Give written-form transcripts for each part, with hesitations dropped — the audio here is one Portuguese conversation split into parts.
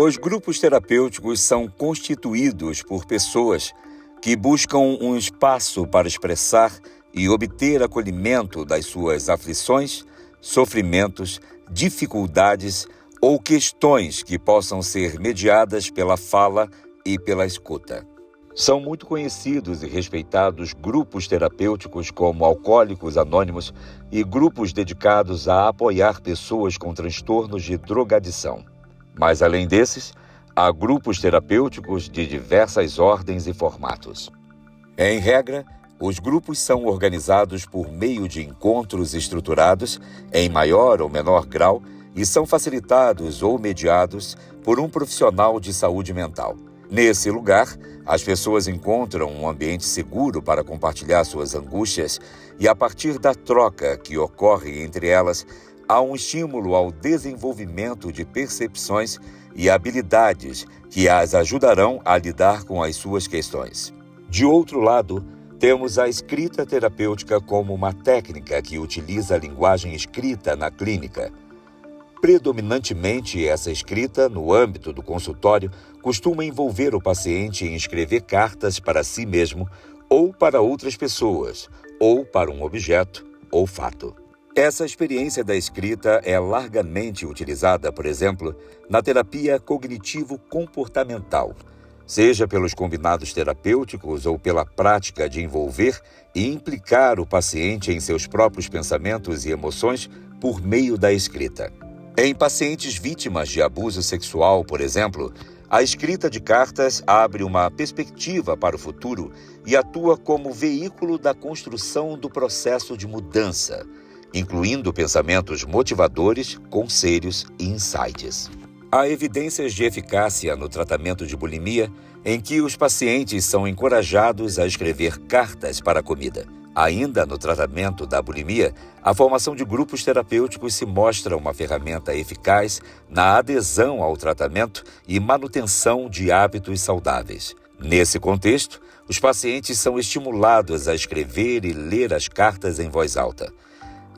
Os grupos terapêuticos são constituídos por pessoas que buscam um espaço para expressar e obter acolhimento das suas aflições, sofrimentos, dificuldades ou questões que possam ser mediadas pela fala e pela escuta. São muito conhecidos e respeitados grupos terapêuticos como Alcoólicos Anônimos e grupos dedicados a apoiar pessoas com transtornos de drogadição. Mas, além desses, há grupos terapêuticos de diversas ordens e formatos. Em regra, os grupos são organizados por meio de encontros estruturados, em maior ou menor grau, e são facilitados ou mediados por um profissional de saúde mental. Nesse lugar, as pessoas encontram um ambiente seguro para compartilhar suas angústias e, a partir da troca que ocorre entre elas, há um estímulo ao desenvolvimento de percepções e habilidades que as ajudarão a lidar com as suas questões. De outro lado, temos a escrita terapêutica como uma técnica que utiliza a linguagem escrita na clínica. Predominantemente, essa escrita, no âmbito do consultório, costuma envolver o paciente em escrever cartas para si mesmo ou para outras pessoas, ou para um objeto ou fato. Essa experiência da escrita é largamente utilizada, por exemplo, na terapia cognitivo-comportamental, seja pelos combinados terapêuticos ou pela prática de envolver e implicar o paciente em seus próprios pensamentos e emoções por meio da escrita. Em pacientes vítimas de abuso sexual, por exemplo, a escrita de cartas abre uma perspectiva para o futuro e atua como veículo da construção do processo de mudança, incluindo pensamentos motivadores, conselhos e insights. Há evidências de eficácia no tratamento de bulimia em que os pacientes são encorajados a escrever cartas para a comida. Ainda no tratamento da bulimia, a formação de grupos terapêuticos se mostra uma ferramenta eficaz na adesão ao tratamento e manutenção de hábitos saudáveis. Nesse contexto, os pacientes são estimulados a escrever e ler as cartas em voz alta.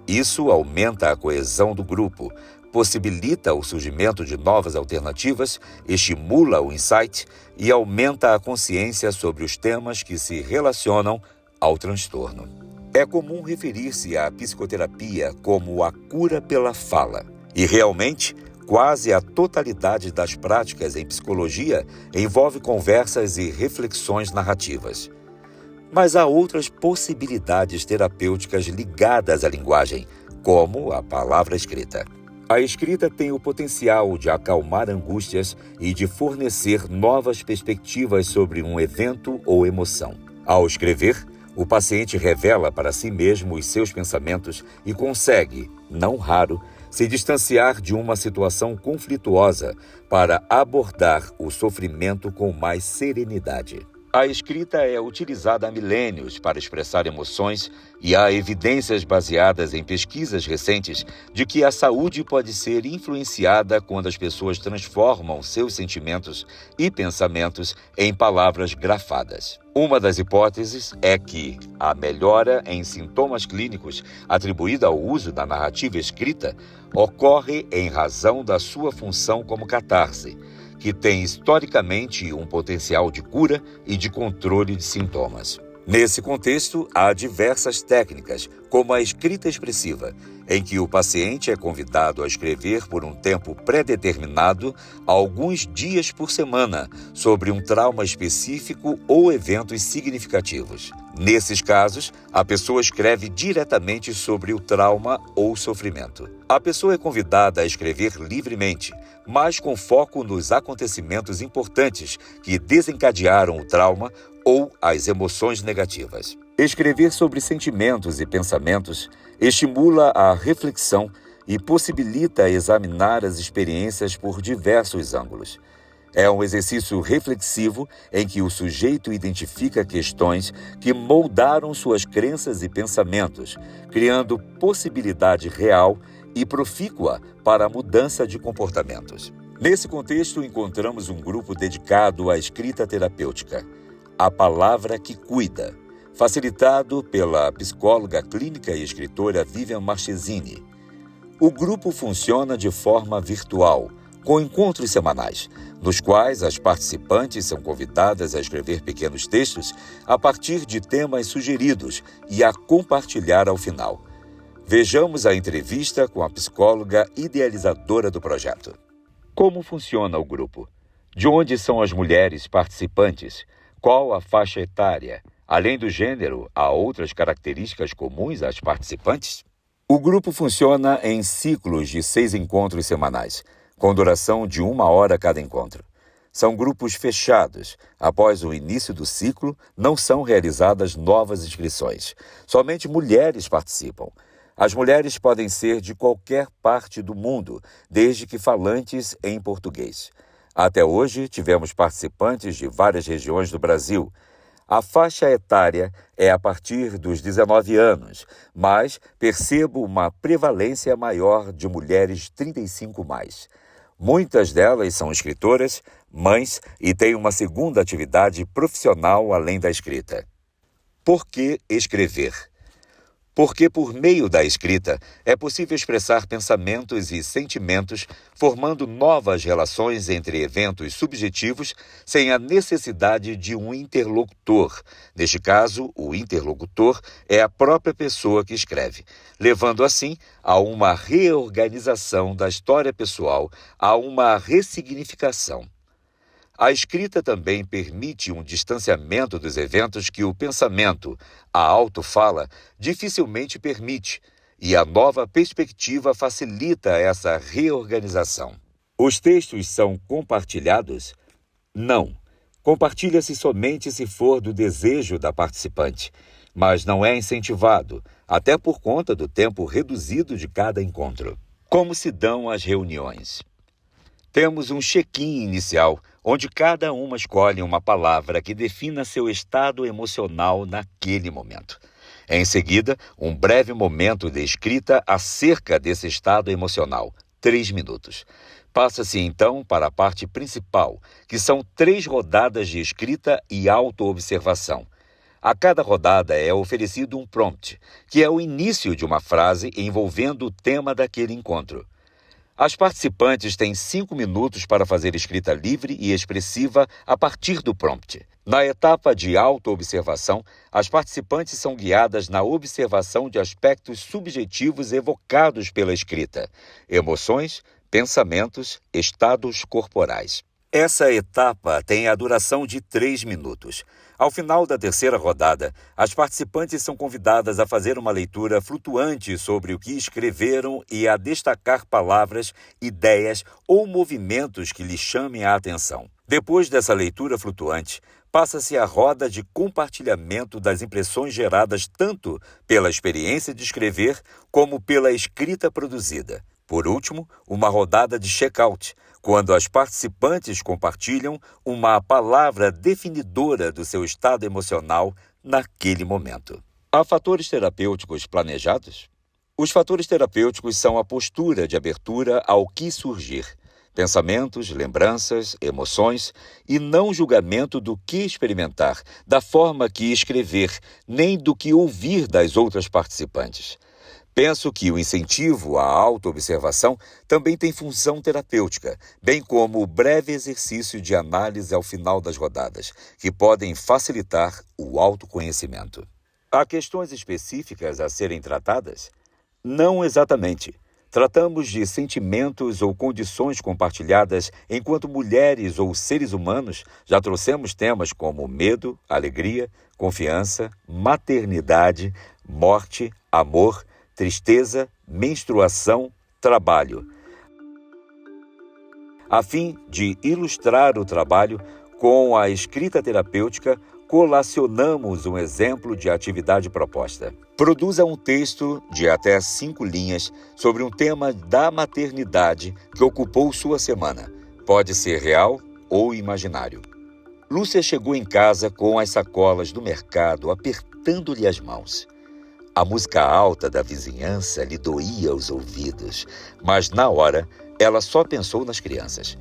Isso aumenta a coesão do grupo, possibilita o surgimento de novas alternativas, estimula o insight e aumenta a consciência sobre os temas que se relacionam ao transtorno. É comum referir-se à psicoterapia como a cura pela fala. E realmente, quase a totalidade das práticas em psicologia envolve conversas e reflexões narrativas. Mas há outras possibilidades terapêuticas ligadas à linguagem, como a palavra escrita. A escrita tem o potencial de acalmar angústias e de fornecer novas perspectivas sobre um evento ou emoção. Ao escrever, o paciente revela para si mesmo os seus pensamentos e consegue, não raro, se distanciar de uma situação conflituosa para abordar o sofrimento com mais serenidade. A escrita é utilizada há milênios para expressar emoções e há evidências baseadas em pesquisas recentes de que a saúde pode ser influenciada quando as pessoas transformam seus sentimentos e pensamentos em palavras grafadas. Uma das hipóteses é que a melhora em sintomas clínicos atribuída ao uso da narrativa escrita ocorre em razão da sua função como catarse, que tem historicamente um potencial de cura e de controle de sintomas. Nesse contexto, há diversas técnicas, como a escrita expressiva, em que o paciente é convidado a escrever por um tempo pré-determinado, alguns dias por semana, sobre um trauma específico ou eventos significativos. Nesses casos, a pessoa escreve diretamente sobre o trauma ou sofrimento. A pessoa é convidada a escrever livremente, mas com foco nos acontecimentos importantes que desencadearam o trauma ou as emoções negativas. Escrever sobre sentimentos e pensamentos estimula a reflexão e possibilita examinar as experiências por diversos ângulos. É um exercício reflexivo em que o sujeito identifica questões que moldaram suas crenças e pensamentos, criando possibilidade real e profícua para a mudança de comportamentos. Nesse contexto, encontramos um grupo dedicado à escrita terapêutica, A Palavra que Cuida, facilitado pela psicóloga clínica e escritora Vivian Marchesini. O grupo funciona de forma virtual, com encontros semanais, nos quais as participantes são convidadas a escrever pequenos textos a partir de temas sugeridos e a compartilhar ao final. Vejamos a entrevista com a psicóloga idealizadora do projeto. Como funciona o grupo? De onde são as mulheres participantes? Qual a faixa etária? Além do gênero, há outras características comuns às participantes? O grupo funciona em ciclos de 6 encontros semanais, com duração de 1 hora cada encontro. São grupos fechados. Após o início do ciclo, não são realizadas novas inscrições. Somente mulheres participam. As mulheres podem ser de qualquer parte do mundo, desde que falantes em português. Até hoje, tivemos participantes de várias regiões do Brasil. A faixa etária é a partir dos 19 anos, mas percebo uma prevalência maior de mulheres 35+. Muitas delas são escritoras, mães e têm uma segunda atividade profissional além da escrita. Por que escrever? Porque por meio da escrita é possível expressar pensamentos e sentimentos, formando novas relações entre eventos subjetivos sem a necessidade de um interlocutor. Neste caso, o interlocutor é a própria pessoa que escreve, levando assim a uma reorganização da história pessoal, a uma ressignificação. A escrita também permite um distanciamento dos eventos que o pensamento, a autofala, dificilmente permite, e a nova perspectiva facilita essa reorganização. Os textos são compartilhados? Não. Compartilha-se somente se for do desejo da participante, mas não é incentivado, até por conta do tempo reduzido de cada encontro. Como se dão as reuniões? Temos um check-in inicial, onde cada uma escolhe uma palavra que defina seu estado emocional naquele momento. Em seguida, um breve momento de escrita acerca desse estado emocional, 3 minutos. Passa-se então para a parte principal, que são 3 rodadas de escrita e autoobservação. A cada rodada é oferecido um prompt, que é o início de uma frase envolvendo o tema daquele encontro. As participantes têm 5 minutos para fazer escrita livre e expressiva a partir do prompt. Na etapa de autoobservação, as participantes são guiadas na observação de aspectos subjetivos evocados pela escrita, emoções, pensamentos, estados corporais. Essa etapa tem a duração de 3 minutos. Ao final da terceira rodada, as participantes são convidadas a fazer uma leitura flutuante sobre o que escreveram e a destacar palavras, ideias ou movimentos que lhes chamem a atenção. Depois dessa leitura flutuante, passa-se a roda de compartilhamento das impressões geradas tanto pela experiência de escrever como pela escrita produzida. Por último, uma rodada de check-out, quando as participantes compartilham uma palavra definidora do seu estado emocional naquele momento. Há fatores terapêuticos planejados? Os fatores terapêuticos são a postura de abertura ao que surgir, pensamentos, lembranças, emoções e não julgamento do que experimentar, da forma que escrever, nem do que ouvir das outras participantes. Penso que o incentivo à autoobservação também tem função terapêutica, bem como o breve exercício de análise ao final das rodadas, que podem facilitar o autoconhecimento. Há questões específicas a serem tratadas? Não exatamente. Tratamos de sentimentos ou condições compartilhadas enquanto mulheres ou seres humanos. Já trouxemos temas como medo, alegria, confiança, maternidade, morte, amor, tristeza, menstruação, trabalho. A fim de ilustrar o trabalho com a escrita terapêutica, colacionamos um exemplo de atividade proposta. Produza um texto de até 5 linhas sobre um tema da maternidade que ocupou sua semana. Pode ser real ou imaginário. Lúcia chegou em casa com as sacolas do mercado apertando-lhe as mãos. A música alta da vizinhança lhe doía os ouvidos, mas na hora ela só pensou nas crianças.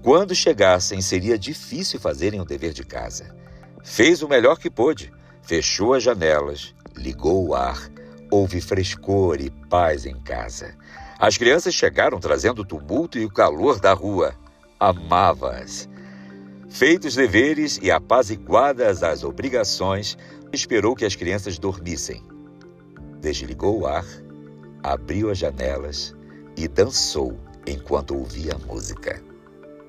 Quando chegassem, seria difícil fazerem o dever de casa. Fez o melhor que pôde, fechou as janelas, ligou o ar, houve frescor e paz em casa. As crianças chegaram trazendo o tumulto e o calor da rua. Amava-as. Feitos deveres e apaziguadas as obrigações, esperou que as crianças dormissem. Desligou o ar, abriu as janelas e dançou enquanto ouvia a música.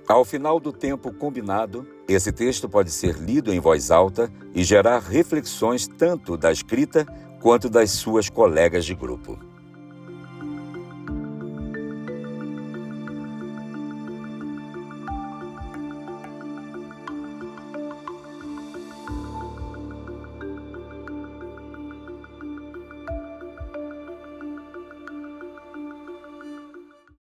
Ao final do tempo combinado, esse texto pode ser lido em voz alta e gerar reflexões tanto da escrita quanto das suas colegas de grupo.